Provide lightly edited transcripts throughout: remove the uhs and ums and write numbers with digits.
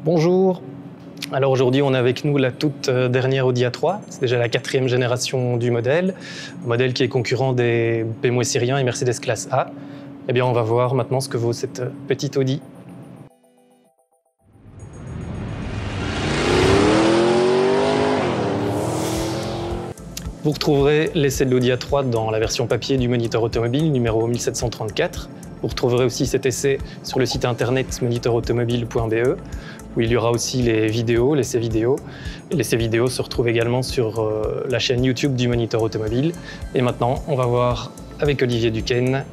Bonjour. Alors aujourd'hui, on a avec nous la toute dernière Audi A3. C'est déjà la 4e génération du modèle, un modèle qui est concurrent des BMW Syriens et Mercedes Classe A. Eh bien, on va voir maintenant ce que vaut cette petite Audi. Vous retrouverez l'essai de l'Audi A3 dans la version papier du Moniteur Automobile numéro 1734. Vous retrouverez aussi cet essai sur le site internet moniteurautomobile.be où il y aura aussi les vidéos, l'essai vidéo. Et l'essai vidéo se retrouve également sur la chaîne YouTube du Moniteur Automobile. Et maintenant, on va voir avec Olivier Duquesne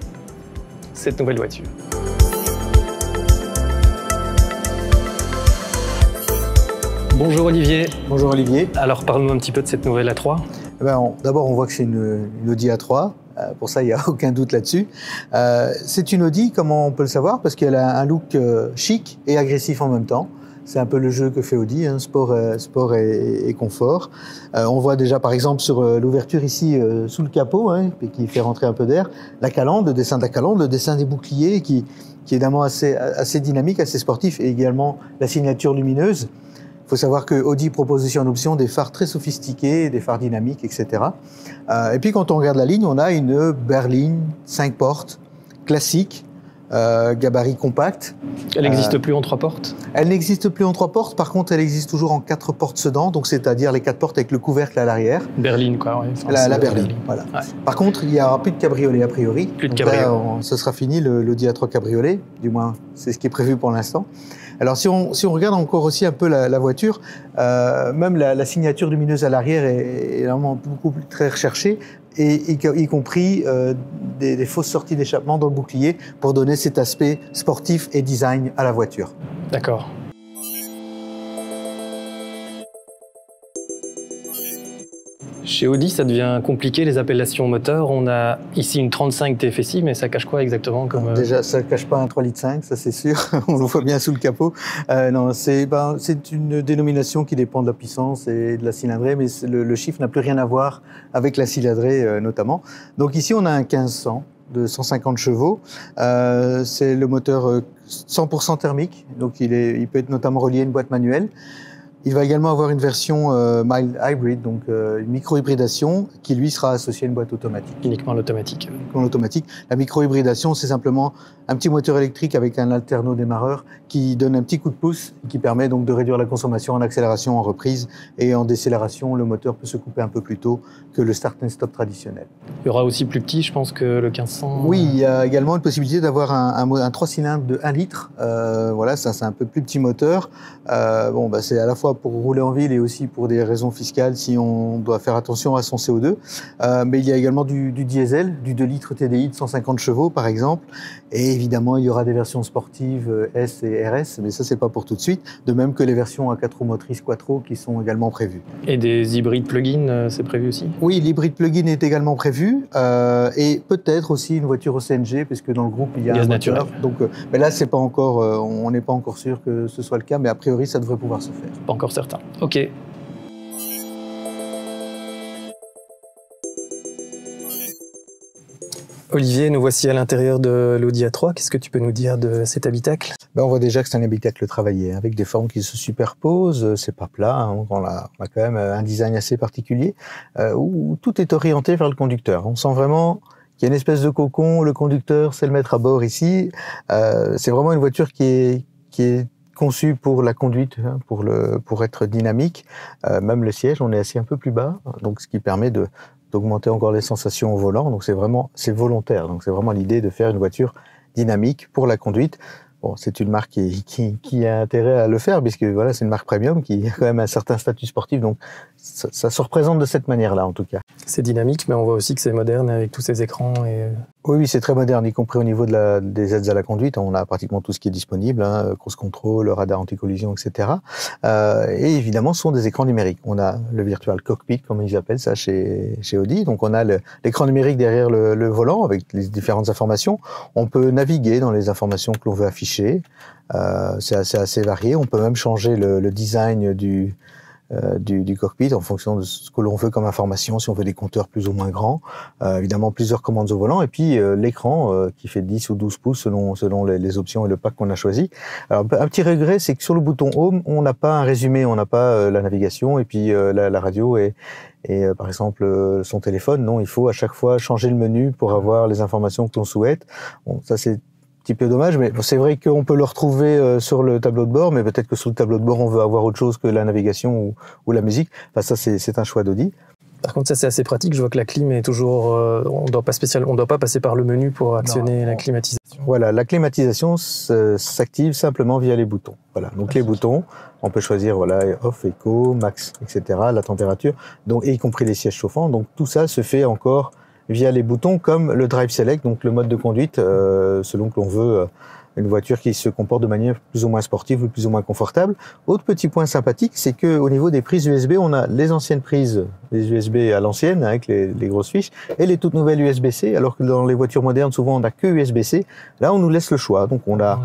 cette nouvelle voiture. Bonjour Olivier. Bonjour Olivier. Alors parle-nous un petit peu de cette nouvelle A3. D'abord, on voit que c'est une Audi A3. Pour ça, il n'y a aucun doute là-dessus. C'est une Audi, comment on peut le savoir? Parce qu'elle a un look chic et agressif en même temps. C'est un peu le jeu que fait Audi, hein, sport et confort. On voit déjà, par exemple, sur l'ouverture ici, sous le capot, hein, qui fait rentrer un peu d'air, la calandre, le dessin de la calandre, le dessin des boucliers, qui est évidemment assez dynamique, assez sportif, et également la signature lumineuse. Il faut savoir que Audi propose aussi en option des phares très sophistiqués, des phares dynamiques, etc. Et puis quand on regarde la ligne, on a une berline 5 portes, classique, gabarit compact. Elle n'existe plus en 3 portes? Elle n'existe plus en 3 portes, par contre elle existe toujours en 4 portes sedan, donc c'est-à-dire les 4 portes avec le couvercle à l'arrière. Berline quoi, ouais. Enfin, la berline, voilà. Ouais. Par contre, il n'y aura plus de cabriolet a priori. Plus de cabriolet. Là, ce sera fini l'Audi A3 cabriolet, du moins c'est ce qui est prévu pour l'instant. Alors si on regarde encore aussi un peu la voiture, même la signature lumineuse à l'arrière est vraiment beaucoup plus très recherchée, et y compris des fausses sorties d'échappement dans le bouclier pour donner cet aspect sportif et design à la voiture. D'accord. Chez Audi, ça devient compliqué, les appellations moteurs. On a ici une 35 TFSI, mais ça cache quoi exactement comme... Déjà, ça ne cache pas un 3,5 litres, ça c'est sûr. On le voit bien sous le capot. Non, c'est une dénomination qui dépend de la puissance et de la cylindrée, mais le chiffre n'a plus rien à voir avec la cylindrée notamment. Donc ici, on a un 1500 de 150 chevaux. C'est le moteur 100% thermique, donc il peut être notamment relié à une boîte manuelle. Il va également avoir une version mild hybrid, donc une micro-hybridation qui lui sera associée à une boîte automatique. Uniquement l'automatique. Uniquement l'automatique. La micro-hybridation, c'est simplement un petit moteur électrique avec un alterno démarreur qui donne un petit coup de pouce et qui permet donc de réduire la consommation en accélération, en reprise, et en décélération, le moteur peut se couper un peu plus tôt que le start and stop traditionnel. Il y aura aussi plus petit, je pense, que le 1500. Oui, il y a également une possibilité d'avoir un 3 cylindres de 1 litre. Voilà, ça c'est un peu plus petit moteur. C'est à la fois pour rouler en ville et aussi pour des raisons fiscales si on doit faire attention à son CO2. Mais il y a également du diesel, du 2 litres TDI de 150 chevaux par exemple. Et évidemment, il y aura des versions sportives S et RS, mais ça c'est pas pour tout de suite. De même que les versions à 4 roues motrices Quattro qui sont également prévues. Et des hybrides plug-in, c'est prévu aussi? Oui, l'hybride plug-in est également prévu. Et peut-être aussi une voiture au CNG, puisque dans le groupe il y a gaz un naturel. moteur. Donc, mais là, c'est pas encore, on n'est pas encore sûr que ce soit le cas, mais a priori, ça devrait pouvoir se faire. Pas encore certain. Ok. Olivier, nous voici à l'intérieur de l'Audi A3. Qu'est-ce que tu peux nous dire de cet habitacle? On voit déjà que c'est un habitacle travaillé, avec des formes qui se superposent. C'est pas plat, hein. On a quand même un design assez particulier, où tout est orienté vers le conducteur. On sent vraiment qu'il y a une espèce de cocon. Le conducteur, c'est le maître à bord ici. C'est vraiment une voiture qui est conçue pour la conduite, hein, pour être dynamique. Même le siège, on est assis un peu plus bas, donc ce qui permet d'augmenter encore les sensations au volant. Donc c'est volontaire. Donc c'est vraiment l'idée de faire une voiture dynamique pour la conduite. Bon, c'est une marque qui a intérêt à le faire, puisque voilà, c'est une marque premium qui a quand même un certain statut sportif, donc ça se représente de cette manière-là en tout cas. C'est dynamique, mais on voit aussi que c'est moderne avec tous ces écrans. Oui, c'est très moderne, y compris au niveau des aides à la conduite. On a pratiquement tout ce qui est disponible, hein, cruise control, radar anti-collision, etc. Et évidemment, ce sont des écrans numériques. On a le virtual cockpit, comme ils appellent ça chez Audi. Donc on a l'écran numérique derrière le volant avec les différentes informations. On peut naviguer dans les informations que l'on veut afficher. C'est assez varié. On peut même changer le design du cockpit en fonction de ce que l'on veut comme information, si on veut des compteurs plus ou moins grands, évidemment plusieurs commandes au volant, et puis l'écran qui fait 10 ou 12 pouces selon les options et le pack qu'on a choisi. Alors un petit regret, c'est que sur le bouton Home, on n'a pas un résumé, on n'a pas la navigation et puis la radio et par exemple son téléphone. Non, il faut à chaque fois changer le menu pour avoir les informations que l'on souhaite. Bon, ça c'est petit peu dommage, mais c'est vrai qu'on peut le retrouver sur le tableau de bord, mais peut-être que sur le tableau de bord, on veut avoir autre chose que la navigation ou la musique. Enfin, ça, c'est un choix d'Audi. Par contre, ça, c'est assez pratique. Je vois que la clim est toujours... on doit pas passer par le menu pour actionner la climatisation. Voilà, la climatisation s'active simplement via les boutons. Voilà, donc les boutons, on peut choisir voilà, off, eco, max, etc., la température, donc, y compris les sièges chauffants. Donc tout ça se fait encore via les boutons comme le Drive Select, donc le mode de conduite, selon que l'on veut une voiture qui se comporte de manière plus ou moins sportive ou plus ou moins confortable. Autre petit point sympathique, c'est qu'au niveau des prises USB, on a les anciennes prises, les USB à l'ancienne, avec les grosses fiches, et les toutes nouvelles USB-C, alors que dans les voitures modernes, souvent, on n'a que USB-C. Là, on nous laisse le choix, donc on n'a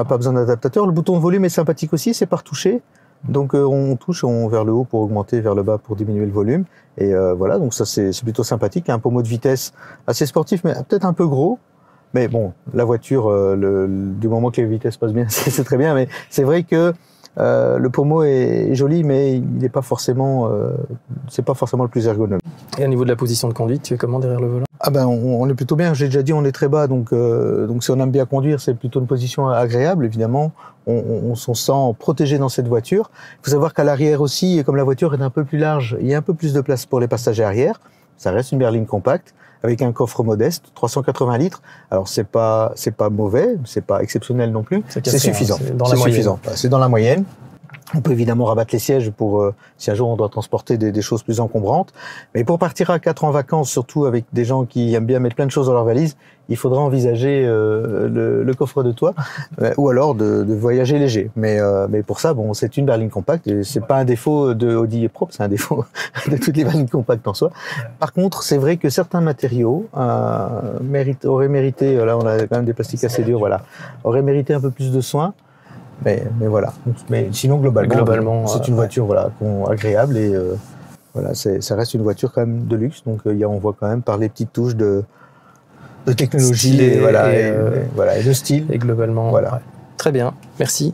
pas besoin d'adaptateur. Le bouton de volume est sympathique aussi, c'est par toucher. Donc on touche vers le haut pour augmenter, vers le bas pour diminuer le volume. Et voilà, donc ça c'est plutôt sympathique. Un pommeau de vitesse assez sportif, mais peut-être un peu gros. Mais bon, la voiture, du moment que les vitesses passent bien, c'est très bien. Mais c'est vrai que le pommeau est joli, mais il n'est pas forcément, c'est pas forcément le plus ergonome. Et au niveau de la position de conduite, tu es comment derrière le volant? Ah ben, on est plutôt bien. J'ai déjà dit, on est très bas, donc si on aime bien conduire, c'est plutôt une position agréable, évidemment. On s'en sent protégé dans cette voiture. Il faut savoir qu'à l'arrière aussi, comme la voiture est un peu plus large, il y a un peu plus de place pour les passagers arrière. Ça reste une berline compacte avec un coffre modeste, 380 litres. Alors c'est pas mauvais, c'est pas exceptionnel non plus. C'est suffisant. C'est suffisant. C'est dans la moyenne. On peut évidemment rabattre les sièges pour si un jour on doit transporter des choses plus encombrantes. Mais pour partir à 4 en vacances, surtout avec des gens qui aiment bien mettre plein de choses dans leur valise, il faudra envisager le coffre de toit ou alors de voyager léger. Mais pour ça, bon, c'est une berline compacte et c'est pas un défaut de Audi propre, c'est un défaut de toutes les berlines compactes en soi. Par contre, c'est vrai que certains matériaux auraient mérité, là on a quand même des plastiques assez durs, voilà, auraient mérité un peu plus de soin. Mais voilà. Mais sinon globalement c'est une voiture voilà agréable et voilà ça reste une voiture quand même de luxe. Donc on voit quand même par les petites touches de technologie style et de style et globalement voilà. Ouais. Très bien, merci.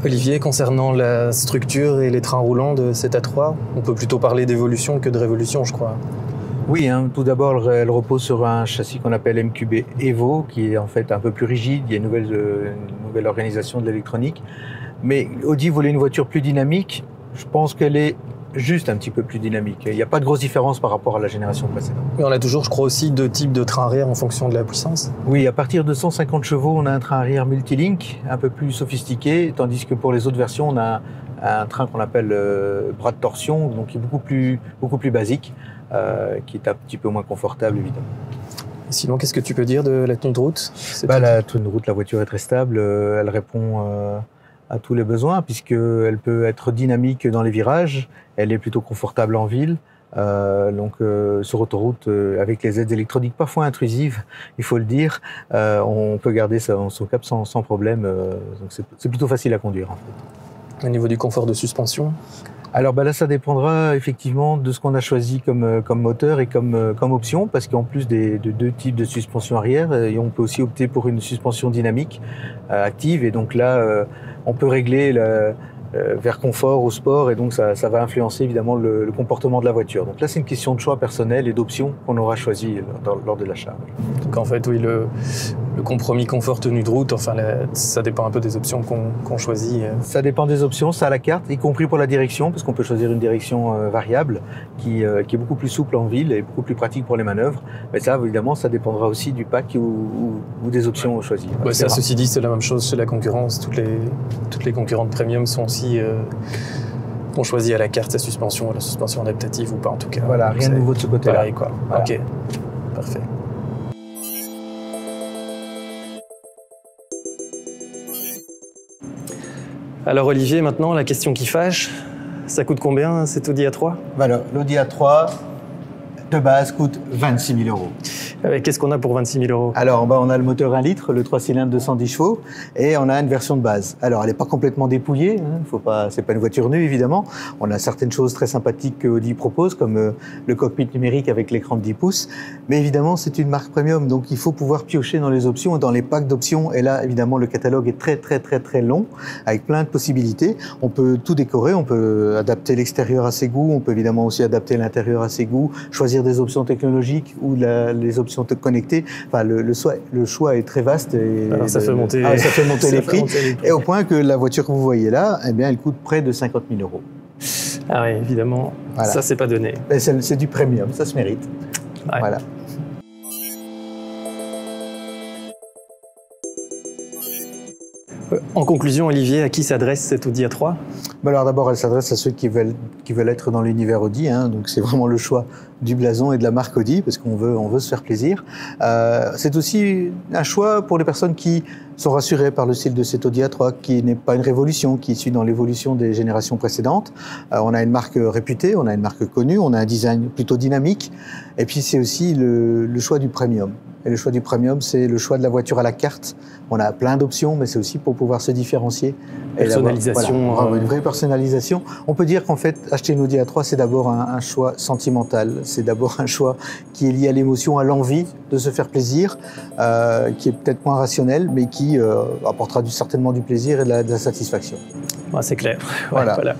Olivier, concernant la structure et les trains roulants de cette A3, on peut plutôt parler d'évolution que de révolution, je crois. Oui, tout d'abord, elle repose sur un châssis qu'on appelle MQB Evo, qui est en fait un peu plus rigide. Il y a une nouvelle organisation de l'électronique. Mais Audi voulait une voiture plus dynamique. Je pense qu'elle est juste un petit peu plus dynamique. Il n'y a pas de grosse différence par rapport à la génération précédente. Mais on a toujours, je crois, aussi deux types de trains arrière en fonction de la puissance. Oui, à partir de 150 chevaux, on a un train arrière multilink, un peu plus sophistiqué, tandis que pour les autres versions, on a un train qu'on appelle bras de torsion, donc qui est beaucoup plus basique. Qui est un petit peu moins confortable évidemment. Et sinon, qu'est-ce que tu peux dire de la tenue de route? La tenue de route, la voiture est très stable, elle répond à tous les besoins puisqu'elle peut être dynamique dans les virages, elle est plutôt confortable en ville. Donc sur autoroute, avec les aides électroniques parfois intrusives, il faut le dire, on peut garder son cap sans problème, donc c'est plutôt facile à conduire en fait. Au niveau du confort de suspension? Alors là, ça dépendra effectivement de ce qu'on a choisi comme moteur et comme option, parce qu'en plus de deux types de suspension arrière, on peut aussi opter pour une suspension dynamique active, et donc là, on peut régler vers confort ou sport, et donc ça va influencer évidemment le comportement de la voiture. Donc là, c'est une question de choix personnel et d'options qu'on aura choisi lors de l'achat. Donc en fait, oui, le compromis confort tenue de route, enfin, ça dépend un peu des options qu'on choisit. Ça dépend des options, ça à la carte, y compris pour la direction, parce qu'on peut choisir une direction variable qui est beaucoup plus souple en ville et beaucoup plus pratique pour les manœuvres. Mais ça, évidemment, ça dépendra aussi du pack ou des options choisies. Ouais, ceci dit, c'est la même chose chez la concurrence. Toutes les concurrentes premium sont aussi ont choisi à la carte la suspension adaptative ou pas en tout cas. Voilà, rien de nouveau de ce côté-là. Pareil, quoi. Voilà. Ok, parfait. Alors Olivier, maintenant la question qui fâche, ça coûte combien cet Audi A3? Voilà, l'Audi A3 de base coûte 26 000 €. Qu'est-ce qu'on a pour 26 000 €? Alors, on a le moteur 1 litre, le 3 cylindres 210 chevaux, et on a une version de base. Alors, elle n'est pas complètement dépouillée, hein, c'est pas une voiture nue, évidemment. On a certaines choses très sympathiques que Audi propose, comme le cockpit numérique avec l'écran de 10 pouces. Mais évidemment, c'est une marque premium, donc il faut pouvoir piocher dans les options, dans les packs d'options. Et là, évidemment, le catalogue est très long, avec plein de possibilités. On peut tout décorer, on peut adapter l'extérieur à ses goûts, on peut évidemment aussi adapter l'intérieur à ses goûts, choisir des options technologiques ou les options connectées. Enfin, le choix est très vaste. Et alors, ça fait monter, ça fait monter les prix. Et au point que la voiture que vous voyez là, eh bien, elle coûte près de 50 000 €. Ah oui, évidemment, voilà. Ça, c'est pas donné. C'est du premium, ça se mérite. Ouais. Voilà. En conclusion, Olivier, à qui s'adresse cette Audi A3 ? Alors d'abord, elle s'adresse à ceux qui veulent être dans l'univers Audi, hein, donc c'est vraiment le choix du blason et de la marque Audi, parce qu'on veut se faire plaisir. C'est aussi un choix pour les personnes qui sont rassurées par le style de cette Audi A3, qui n'est pas une révolution, qui suit dans l'évolution des générations précédentes. On a une marque réputée, on a une marque connue, on a un design plutôt dynamique, et puis c'est aussi le choix du premium. Et le choix du premium, c'est le choix de la voiture à la carte. On a plein d'options, mais c'est aussi pour pouvoir se différencier. Personnalisation. Voilà, une vraie personnalisation. On peut dire qu'en fait, acheter une Audi A3, c'est d'abord un choix sentimental. C'est d'abord un choix qui est lié à l'émotion, à l'envie de se faire plaisir, qui est peut-être moins rationnel, mais qui apportera certainement du plaisir et de la satisfaction. C'est clair. Voilà.